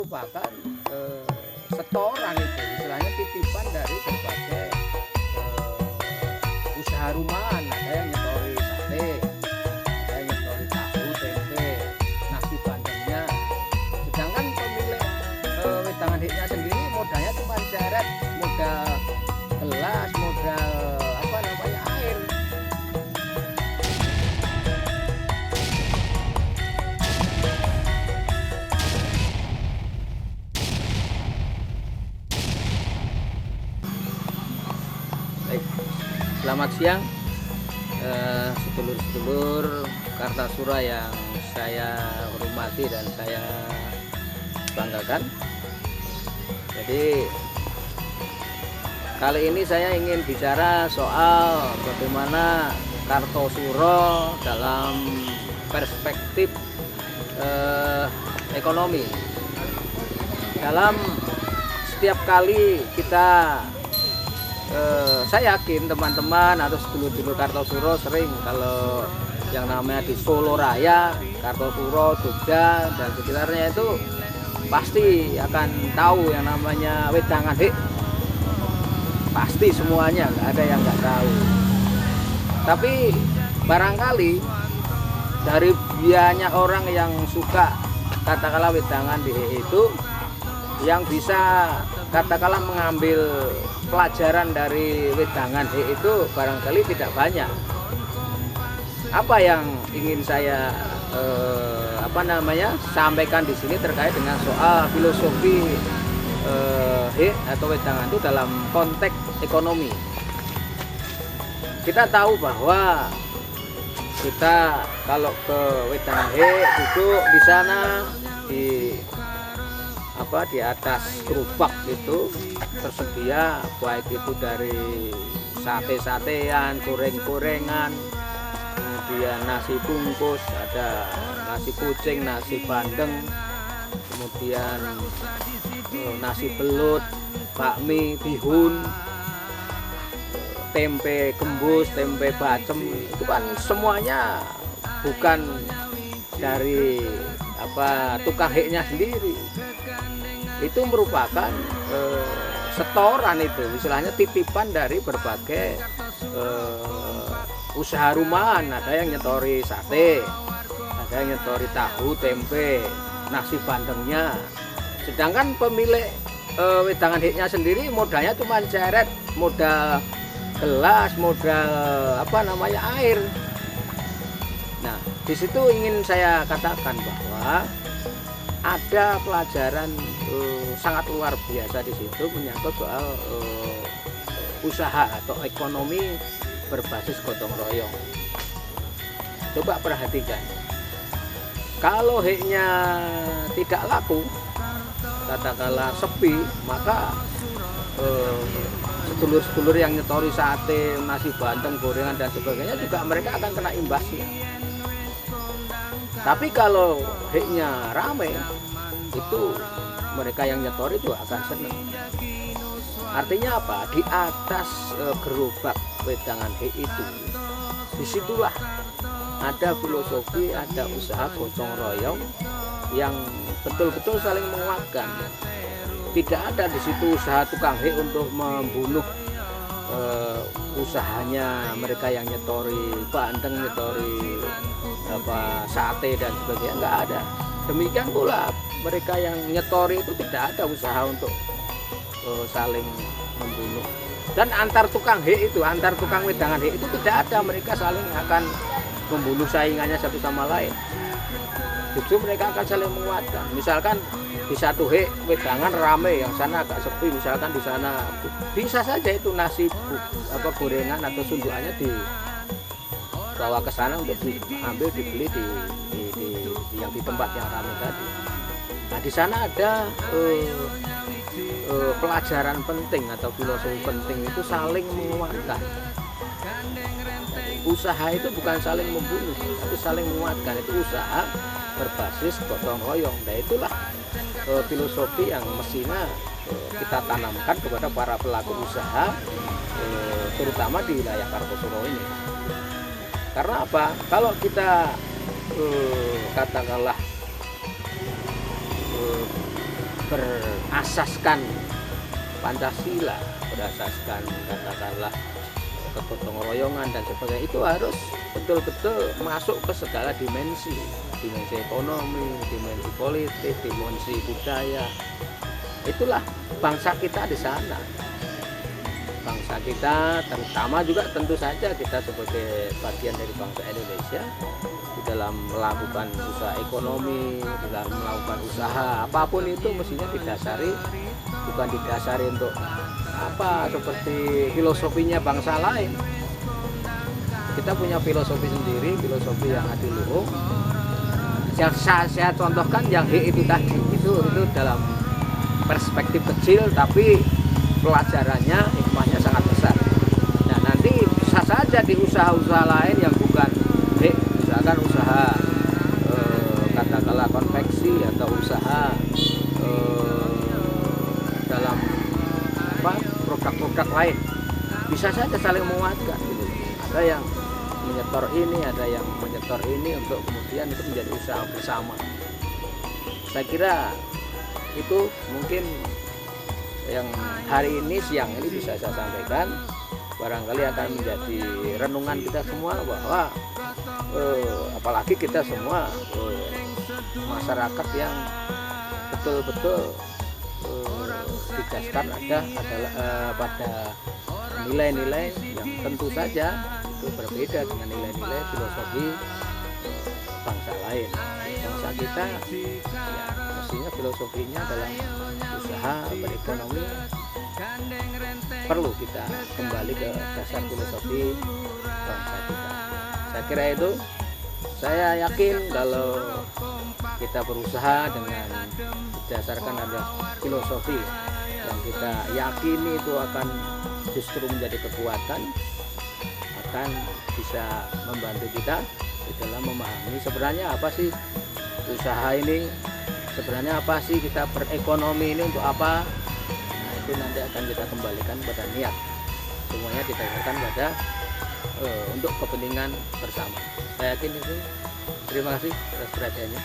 merupakan setoran, itu istilahnya titipan dari berbagai usaha rumahan. Ada yang nyetori sate, ada yang nyetori tahu, tempe, nasi bandengnya. Sedangkan pemilik wedangan hiknya sendiri modalnya cuma seret, modal gelas, modal air. Baik, selamat siang sedulur-sedulur Kartasura yang saya hormati dan saya banggakan. Jadi kali ini saya ingin bicara soal bagaimana Kartosuro dalam perspektif ekonomi. Dalam setiap kali kita saya yakin teman-teman atau sedulur-sedulur Kartosuro sering kalau yang namanya di Solo Raya, Kartosuro, Jogja dan sekitarnya itu pasti akan tahu yang namanya wedangan hik. Pasti semuanya, nggak ada yang nggak tahu. Tapi barangkali dari banyak orang yang suka katakanlah wedangan di hik itu, yang bisa katakanlah mengambil pelajaran dari wedangan hik itu barangkali tidak banyak. Apa yang ingin saya sampaikan di sini terkait dengan soal filosofi hik atau wedangan itu dalam konteks ekonomi. Kita tahu bahwa kita kalau ke wedangan hik duduk di sana di atas gerobak itu tersedia baik itu dari sate-satean, goreng-gorengan, kemudian nasi bungkus, ada nasi kucing, nasi bandeng, kemudian nasi belut, bakmi, bihun, tempe gembus, tempe bacem. Itu kan semuanya bukan dari tukang hiknya sendiri. Itu merupakan setoran, itu istilahnya titipan dari berbagai usaha rumahan. Ada yang nyetori sate, ada yang nyetori tahu, tempe, nasi bandengnya. Sedangkan pemilik wedangan hiknya sendiri modalnya cuma seret, modal gelas, modal air. Nah, di situ ingin saya katakan bahwa ada pelajaran sangat luar biasa di situ menyangkut soal usaha atau ekonomi berbasis gotong royong. Coba perhatikan, kalau hiknya tidak laku, katakanlah sepi, maka sedulur-sedulur yang nyetori sate, nasi bandeng, gorengan dan sebagainya juga mereka akan kena imbasnya. Tapi kalau hiknya rame, itu mereka yang nyetori juga akan senang. Artinya apa? Di atas gerobak wedangan hik itu, disitulah ada filosofi, ada usaha gotong royong yang betul-betul saling menguatkan. Tidak ada di situ usaha tukang hik untuk membunuh usahanya mereka yang nyetori bandeng, nyetori sate dan sebagainya, nggak ada. Demikian pula mereka yang nyetori itu tidak ada usaha untuk saling membunuh. Dan antar tukang hik itu, antar tukang wedangan hik itu tidak ada mereka saling akan membunuh saingannya satu sama lain. Justru mereka akan saling menguatkan. Misalkan di satu hik wedangan rame, yang sana agak sepi, misalkan di sana bisa saja itu nasi gorengan atau sundukannya dibawa ke sana untuk diambil, dibeli di tempat yang ramai tadi. Nah, di sana ada pelajaran penting atau filosofi penting, itu saling menguatkan. Usaha itu bukan saling membunuh, tapi saling menguatkan. Itu usaha berbasis gotong royong. Nah, itulah filosofi yang mestinya kita tanamkan kepada para pelaku usaha, terutama di wilayah Kartosuro ini. Karena apa? Kalau kita katakanlah berasaskan Pancasila, berasaskan katakanlah kegotong royongan dan sebagainya, itu harus betul-betul masuk ke segala dimensi ekonomi, dimensi politik, dimensi budaya. Itulah bangsa kita di sana. Bangsa kita, terutama juga tentu saja kita sebagai bagian dari bangsa Indonesia, di dalam melakukan usaha ekonomi, di dalam melakukan usaha apapun itu mestinya bukan didasari untuk apa seperti filosofinya bangsa lain. Kita punya filosofi sendiri, filosofi yang adiluhung. Saya contohkan yang itu tadi, itu dalam perspektif kecil tapi pelajarannya, hikmahnya sangat besar. Nah, nanti bisa saja di usaha-usaha lain yang bukan misalkan usaha katakanlah konveksi atau usaha dalam produk-produk lain, bisa saja saling menguatkan gitu. Ada yang menyetor ini, ada yang menyetor ini untuk kemudian itu menjadi usaha bersama. Saya kira itu mungkin yang hari ini, siang ini bisa saya sampaikan, barangkali akan menjadi renungan kita semua bahwa apalagi kita semua masyarakat yang betul-betul didasarkan adalah pada nilai-nilai yang tentu saja itu berbeda dengan nilai-nilai filosofi bangsa lain. Bangsa kita ya mestinya filosofinya dalam usaha berekonomi perlu kita kembali ke dasar filosofi bangsa kita. Saya kira itu. Saya yakin kalau kita berusaha dengan berdasarkan ada filosofi yang kita yakini itu akan justru menjadi kekuatan, akan bisa membantu kita di dalam memahami sebenarnya apa sih usaha ini, sebenarnya apa sih kita berekonomi ini untuk apa. Nah, itu nanti akan kita kembalikan pada niat, semuanya didasarkan pada untuk kepentingan bersama. Saya yakin itu. Terima kasih atas perhatiannya.